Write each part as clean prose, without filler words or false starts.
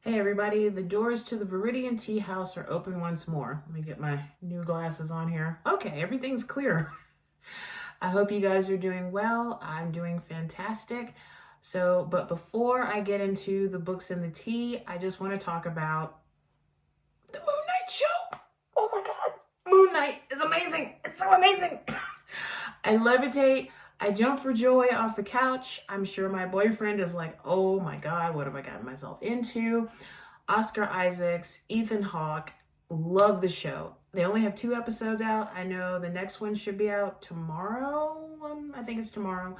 Hey everybody, the doors to the Viridian Tea House are open once more. Let me get my new glasses on here. Okay, everything's clear. I hope you guys are doing well. I'm doing fantastic. But before I get into the books and the tea, I just want to talk about the Moon Knight show. Oh my God, Moon Knight is amazing. It's so amazing. I levitate. I jump for joy off the couch. I'm sure my boyfriend is like, oh my God, what have I gotten myself into? Oscar Isaacs, Ethan Hawke, love the show. They only have 2 episodes out. I know the next one should be out tomorrow. I think it's tomorrow.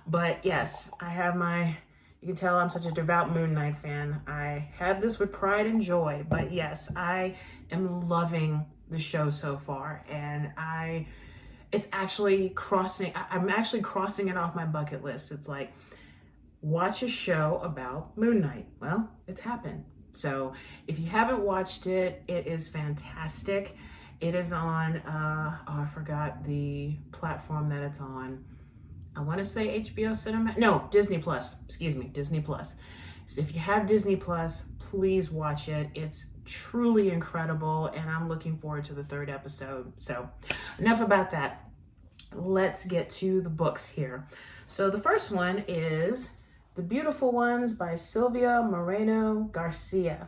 But yes, I have you can tell I'm such a devout Moon Knight fan. I have this with pride and joy. But yes, I am loving the show so far. And it's actually I'm actually crossing it off my bucket list. It's like, watch a show about Moon Knight. Well, it's happened. So if you haven't watched it, it is fantastic. It is on, I forgot the platform that it's on. I want to say HBO Cinema. No, Disney Plus. Excuse me, Disney Plus. So if you have Disney Plus, please watch it. It's truly incredible, and I'm looking forward to the 3rd episode. So enough about that. Let's get to the books here. So the first one is The Beautiful Ones by Silvia Moreno-Garcia.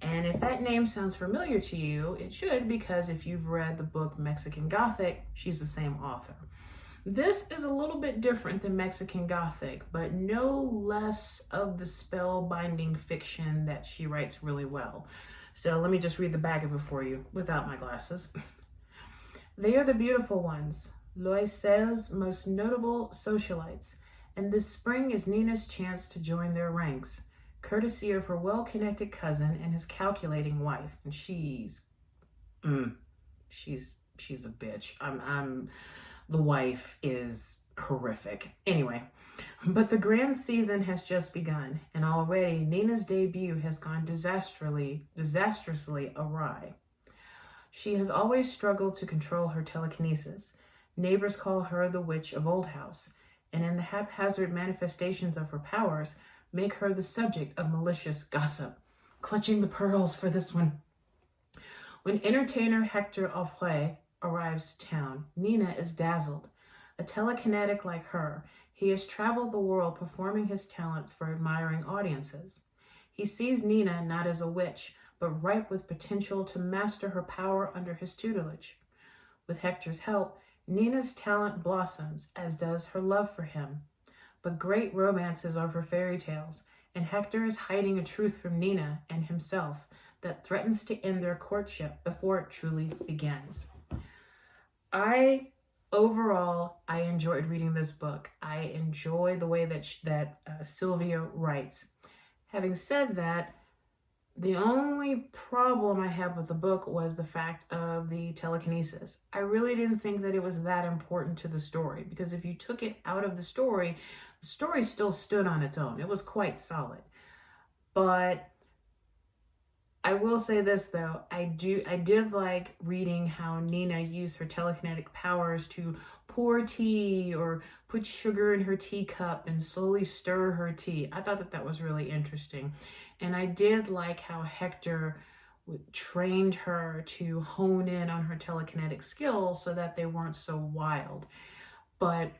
And if that name sounds familiar to you, it should, because if you've read the book Mexican Gothic, she's the same author. This is a little bit different than Mexican Gothic, but no less of the spellbinding fiction that she writes really well. So let me just read the back of it for you without my glasses. They are the beautiful ones, Loisel's most notable socialites, and this spring is Nina's chance to join their ranks, courtesy of her well-connected cousin and his calculating wife. And she's a bitch. The wife is horrific. Anyway, but the grand season has just begun, and already Nina's debut has gone disastrously awry. She has always struggled to control her telekinesis. Neighbors call her the Witch of Old House, and in the haphazard manifestations of her powers, make her the subject of malicious gossip. Clutching the pearls for this one. When entertainer Hector Offray arrives to town, Nina is dazzled. A telekinetic like her, he has traveled the world performing his talents for admiring audiences. He sees Nina not as a witch, but ripe with potential to master her power under his tutelage. With Hector's help, Nina's talent blossoms, as does her love for him. But great romances are for fairy tales, and Hector is hiding a truth from Nina and himself that threatens to end their courtship before it truly begins. Overall, I enjoyed reading this book. I enjoy the way that Silvia writes. Having said that, the only problem I had with the book was the fact of the telekinesis. I really didn't think that it was that important to the story, because if you took it out of the story still stood on its own. It was quite solid. But I will say this though, I did like reading how Nina used her telekinetic powers to pour tea or put sugar in her teacup and slowly stir her tea. I thought that was really interesting. And I did like how Hector trained her to hone in on her telekinetic skills so that they weren't so wild. But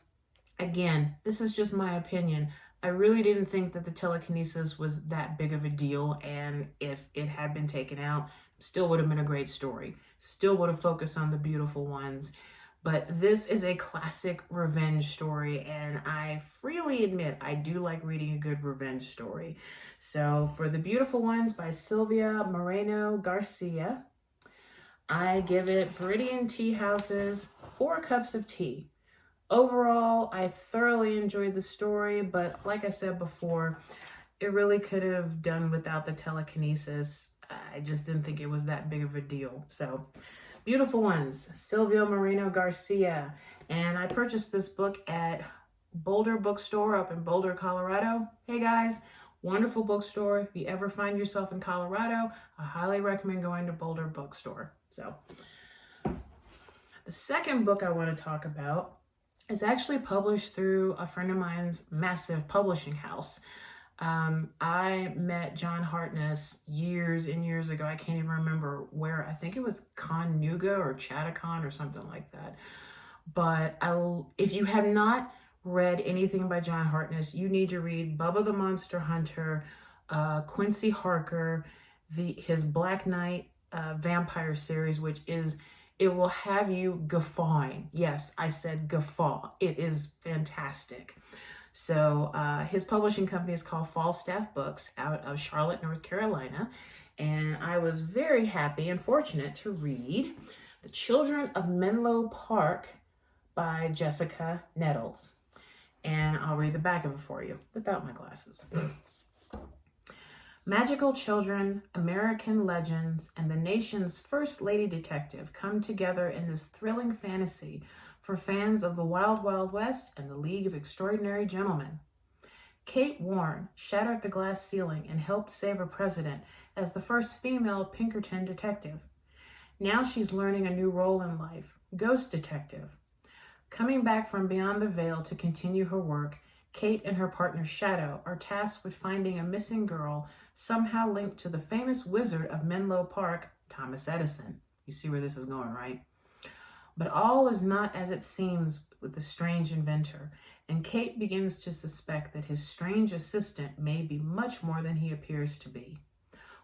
again, this is just my opinion. I really didn't think that the telekinesis was that big of a deal, and if it had been taken out, still would have been a great story. Still would have focused on the beautiful ones. But this is a classic revenge story, and I freely admit I do like reading a good revenge story. So for The Beautiful Ones by Silvia Moreno-Garcia, I give it Viridian Tea House's 4 cups of tea. Overall, I thoroughly enjoyed the story, but like I said before, it really could have done without the telekinesis. I just didn't think it was that big of a deal. So, Beautiful Ones, Silvia Moreno-Garcia. And I purchased this book at Boulder Bookstore up in Boulder, Colorado. Hey guys, wonderful bookstore. If you ever find yourself in Colorado, I highly recommend going to Boulder Bookstore. So, the second book I want to talk about is actually published through a friend of mine's massive publishing house. I met John Hartness years and years ago. I can't even remember where. I think it was Connuga or Chattacon or something like that. But if you have not read anything by John Hartness, you need to read Bubba the Monster Hunter, Quincy Harker, his Black Knight vampire series, which is, it will have you guffawing. Yes, I said guffaw. It is fantastic. So his publishing company is called Falstaff Books out of Charlotte, North Carolina. And I was very happy and fortunate to read The Children of Menlo Park by Jessica Nettles. And I'll read the back of it for you without my glasses. Magical children, American legends, and the nation's first lady detective come together in this thrilling fantasy for fans of the Wild Wild West and the League of Extraordinary Gentlemen. Kate Warren shattered the glass ceiling and helped save a president as the first female Pinkerton detective. Now she's learning a new role in life, ghost detective. Coming back from beyond the veil to continue her work, Kate and her partner Shadow are tasked with finding a missing girl somehow linked to the famous wizard of Menlo Park, Thomas Edison. You see where this is going, right? But all is not as it seems with the strange inventor, and Kate begins to suspect that his strange assistant may be much more than he appears to be.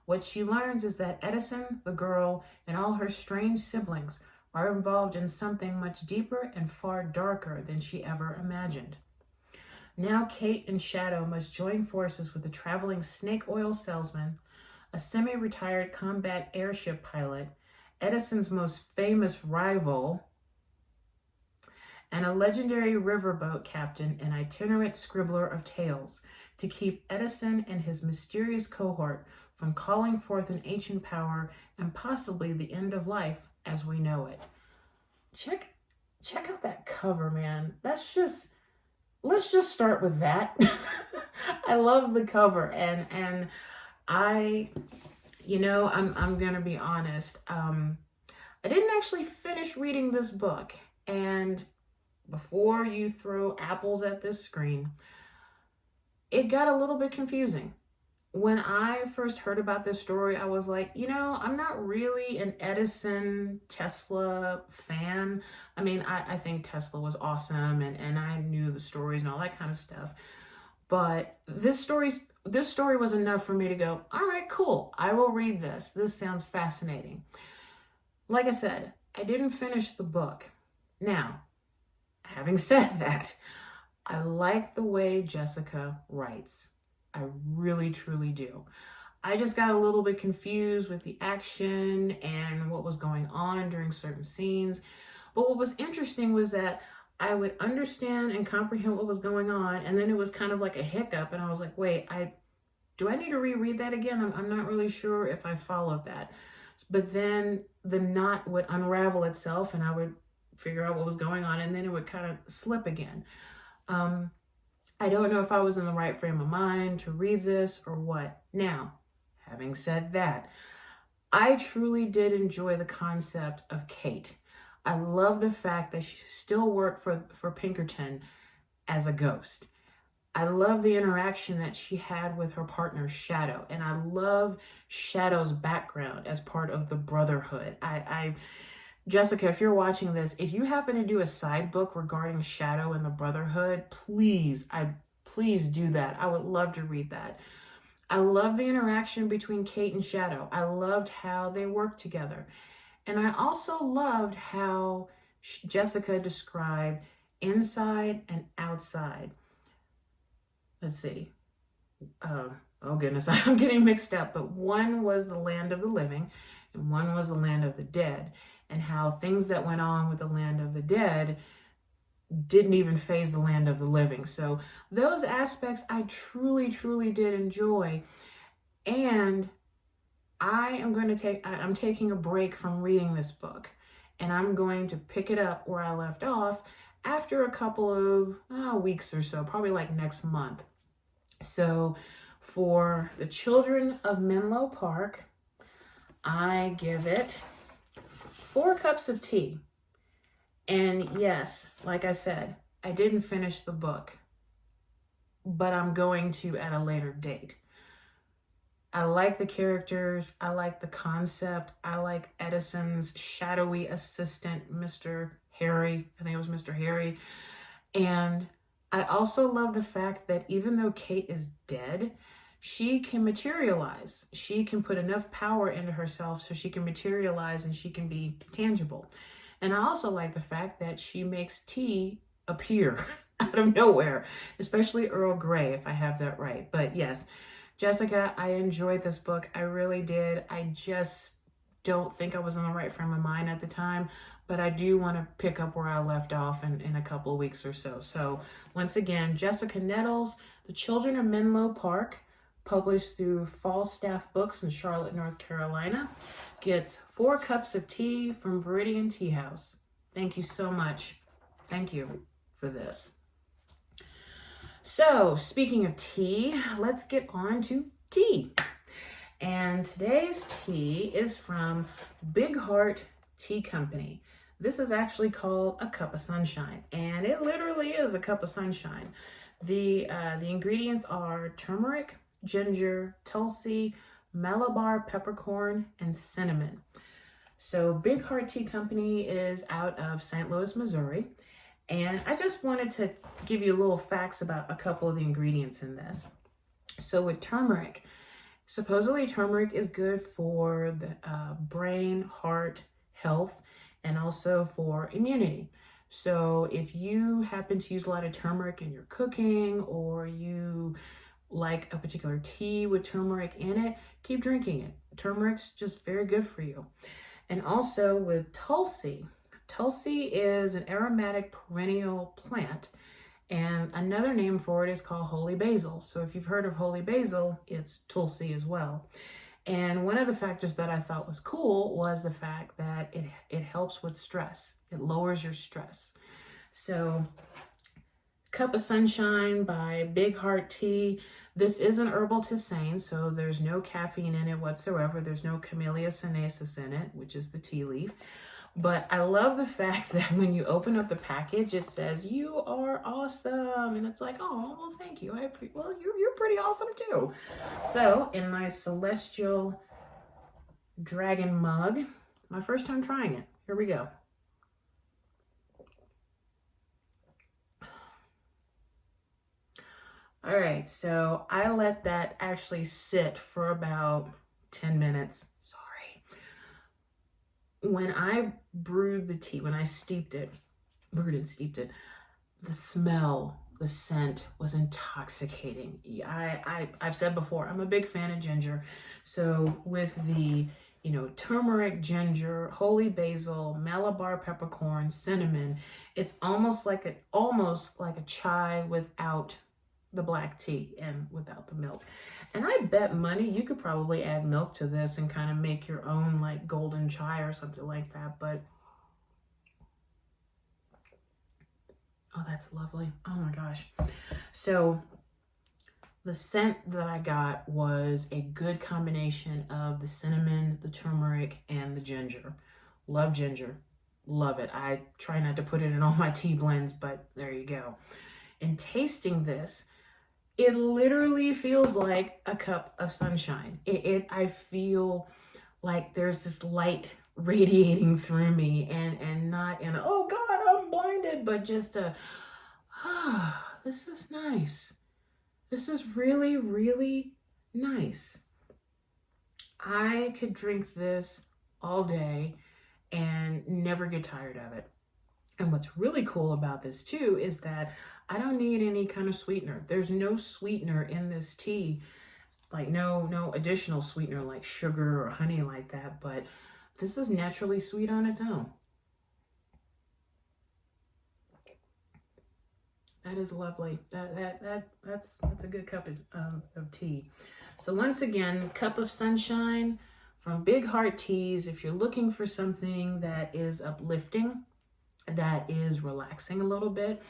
What she learns is that Edison, the girl, and all her strange siblings are involved in something much deeper and far darker than she ever imagined. Now Kate and Shadow must join forces with a traveling snake oil salesman, a semi-retired combat airship pilot, Edison's most famous rival, and a legendary riverboat captain and itinerant scribbler of tales to keep Edison and his mysterious cohort from calling forth an ancient power and possibly the end of life as we know it. Check out that cover, man. Let's just start with that. I love the cover, and I'm gonna be honest. I didn't actually finish reading this book, and before you throw apples at this screen, it got a little bit confusing. When I first heard about this story, I was like, I'm not really an Edison Tesla fan. I mean, I think Tesla was awesome, and I knew the stories and all that kind of stuff. But this story was enough for me to go, all right, cool. I will read this. This sounds fascinating. Like I said, I didn't finish the book. Now, having said that, I like the way Jessica writes. I really, truly do. I just got a little bit confused with the action and what was going on during certain scenes. But what was interesting was that I would understand and comprehend what was going on, and then it was kind of like a hiccup, and I was like, wait, do I need to reread that again? I'm not really sure if I followed that. But then the knot would unravel itself, and I would figure out what was going on, and then it would kind of slip again. I don't know if I was in the right frame of mind to read this or what. Now, having said that, I truly did enjoy the concept of Kate. I love the fact that she still worked for Pinkerton as a ghost. I love the interaction that she had with her partner Shadow, and I love Shadow's background as part of the Brotherhood. Jessica, if you're watching this, if you happen to do a side book regarding Shadow and the Brotherhood, please do that. I would love to read that. I love the interaction between Kate and Shadow. I loved how they worked together. And I also loved how Jessica described inside and outside. Let's see. Oh goodness, I'm getting mixed up. But one was the land of the living and one was the land of the dead. And how things that went on with the land of the dead didn't even faze the land of the living. So those aspects I truly, truly did enjoy. And I'm taking a break from reading this book, and I'm going to pick it up where I left off after a couple of weeks or so, probably like next month. So for The Children of Menlo Park, I give it 4 cups of tea. And yes, like I said, I didn't finish the book, but I'm going to at a later date. I like the characters. I like the concept. I like Edison's shadowy assistant, Mr. Harry. I think it was Mr. Harry. And I also love the fact that even though Kate is dead, she can materialize. She can put enough power into herself so she can materialize and she can be tangible. And I also like the fact that she makes tea appear out of nowhere, especially Earl Grey, if I have that right. But yes, Jessica, I enjoyed this book. I really did. I just don't think I was in the right frame of mind at the time, but I do want to pick up where I left off in a couple of weeks or so. So once again, Jessica Nettles, The Children of Menlo Park, published through Falstaff Books in Charlotte, North Carolina, gets 4 cups of tea from Viridian Tea House. Thank you so much. Thank you for this. So, speaking of tea, let's get on to tea. And today's tea is from Big Heart Tea Company. This is actually called a cup of sunshine, and it literally is a cup of sunshine. The ingredients are turmeric, ginger, tulsi, Malabar peppercorn, and cinnamon. So Big Heart Tea Company is out of St. Louis, Missouri. And I just wanted to give you little facts about a couple of the ingredients in this. So with turmeric, supposedly turmeric is good for the brain, heart health, and also for immunity. So if you happen to use a lot of turmeric in your cooking, or you like a particular tea with turmeric in it, keep drinking it. Turmeric's just very good for you. And also with tulsi. Tulsi is an aromatic perennial plant, and another name for it is called holy basil. So if you've heard of holy basil, it's tulsi as well. And one of the factors that I thought was cool was the fact that it helps with stress. It lowers your stress. So Cup of Sunshine by Big Heart Tea. This is an herbal tisane, so there's no caffeine in it whatsoever. There's no Camellia sinensis in it, which is the tea leaf. But I love the fact that when you open up the package, it says, "You are awesome." And it's like, oh, well, thank you. Well, you're pretty awesome too. So in my celestial dragon mug, my first time trying it. Here we go. All right, so I let that actually sit for about 10 minutes. When I brewed the tea, when I brewed and steeped it, the smell, the scent was intoxicating. I've said before, I'm a big fan of ginger. So with the, turmeric, ginger, holy basil, Malabar peppercorn, cinnamon, it's almost like a chai without the black tea and without the milk. And I bet money you could probably add milk to this and kind of make your own like golden chai or something like that. But oh, that's lovely. Oh my gosh. So the scent that I got was a good combination of the cinnamon, the turmeric, and the ginger. Love ginger. Love it. I try not to put it in all my tea blends, but there you go. And tasting this, it literally feels like a cup of sunshine. I feel like there's this light radiating through me, and not in a, oh God, I'm blinded, but just this is nice. This is really, really nice. I could drink this all day and never get tired of it. And what's really cool about this too is that I don't need any kind of sweetener. There's no sweetener in this tea, like no additional sweetener like sugar or honey like that, but this is naturally sweet on its own. That is lovely. That's a good cup of tea. So once again, Cup of Sunshine from Big Heart Teas. If you're looking for something that is uplifting, that is relaxing a little bit,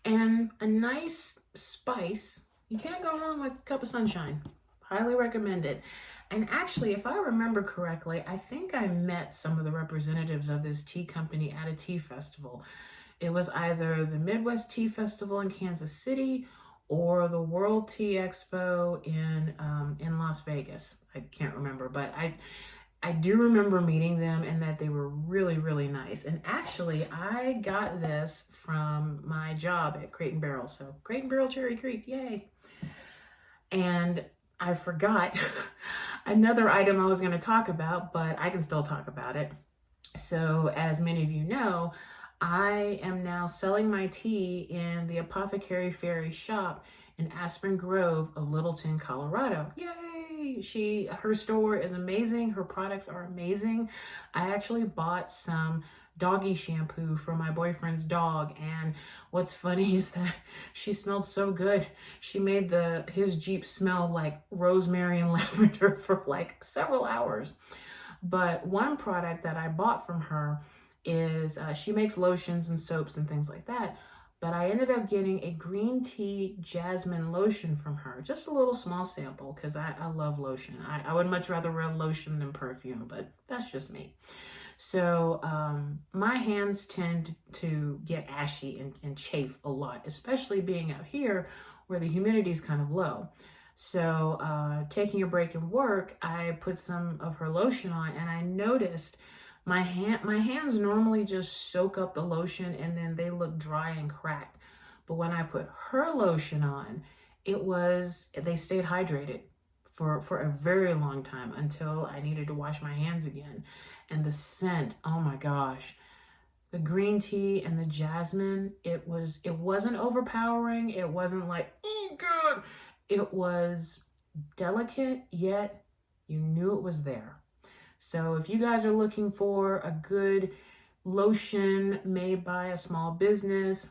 and a nice spice, you can't go wrong with Cup of Sunshine. Highly recommend it. And actually, if I remember correctly, I think I met some of the representatives of this tea company at a tea festival. It was either the Midwest Tea Festival in Kansas City or the World Tea Expo in Las Vegas. I can't remember, but I do remember meeting them and that they were really, really nice. And actually, I got this from my job at Crate and Barrel. So Crate and Barrel Cherry Creek, yay. And I forgot another item I was going to talk about, but I can still talk about it. So as many of you know, I am now selling my tea in the Apothecary Fairy shop in Aspen Grove of Littleton, Colorado. Yay! Her store is amazing. Her products are amazing. I actually bought some doggy shampoo for my boyfriend's dog, and what's funny is that she smelled so good. She made his Jeep smell like rosemary and lavender for like several hours. But one product that I bought from her is she makes lotions and soaps and things like that. But I ended up getting a green tea jasmine lotion from her. Just a little small sample because I love lotion. I would much rather wear lotion than perfume, but that's just me. So my hands tend to get ashy and chafe a lot, especially being out here where the humidity is kind of low. So taking a break in work, I put some of her lotion on, and I noticed my hands normally just soak up the lotion and then they look dry and cracked. But when I put her lotion on, they stayed hydrated for a very long time until I needed to wash my hands again. And the scent, oh my gosh, the green tea and the jasmine, it wasn't overpowering. It wasn't like, oh God. It was delicate, yet you knew it was there. So if you guys are looking for a good lotion made by a small business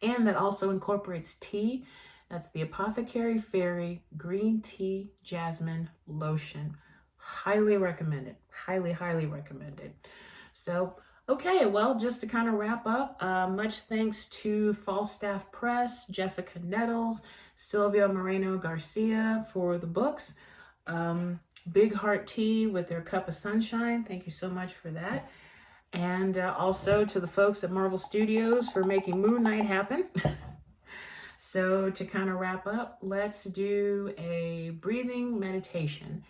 and that also incorporates tea, that's the Apothecary Fairy Green Tea Jasmine Lotion. Highly recommended. Highly, highly recommended. So, okay, well, just to kind of wrap up, much thanks to Falstaff Press, Jessica Nettles, Silvia Moreno-Garcia for the books. Big Heart Tea with their Cup of Sunshine. Thank you so much for that. And also to the folks at Marvel Studios for making Moon Knight happen. So to kind of wrap up, let's do a breathing meditation.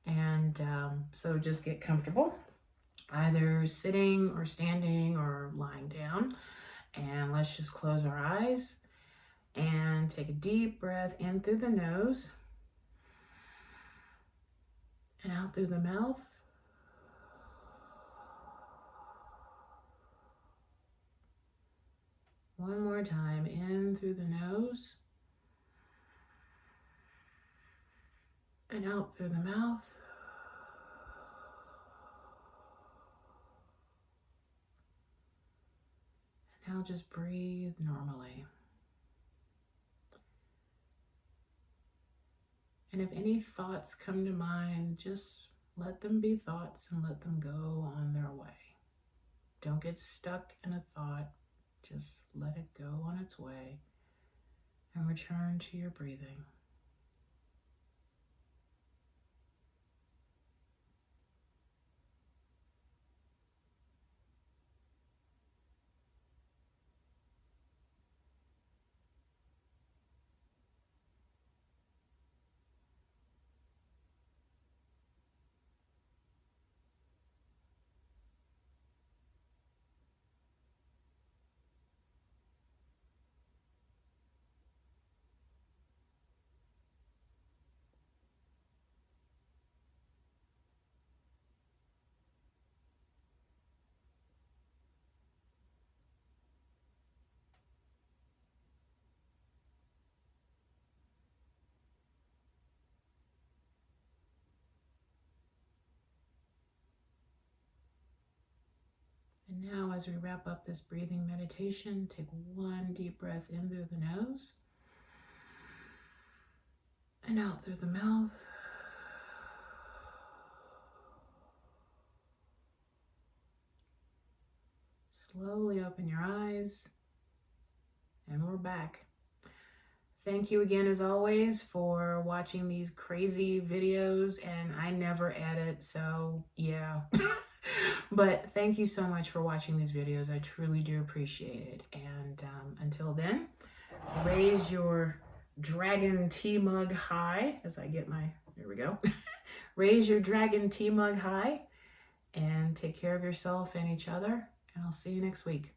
And so just get comfortable, either sitting or standing or lying down. And let's just close our eyes and take a deep breath in through the nose and out through the mouth. One more time, in through the nose and out through the mouth. And now just breathe normally. And if any thoughts come to mind, just let them be thoughts and let them go on their way. Don't get stuck in a thought. Just let it go on its way and return to your breathing. And now as we wrap up this breathing meditation, take one deep breath in through the nose and out through the mouth. Slowly open your eyes and we're back. Thank you again, as always, for watching these crazy videos, and I never edit, so yeah. But thank you so much for watching these videos. I truly do appreciate it. And until then, raise your dragon tea mug high as I get my, there we go. Raise your dragon tea mug high and take care of yourself and each other. And I'll see you next week.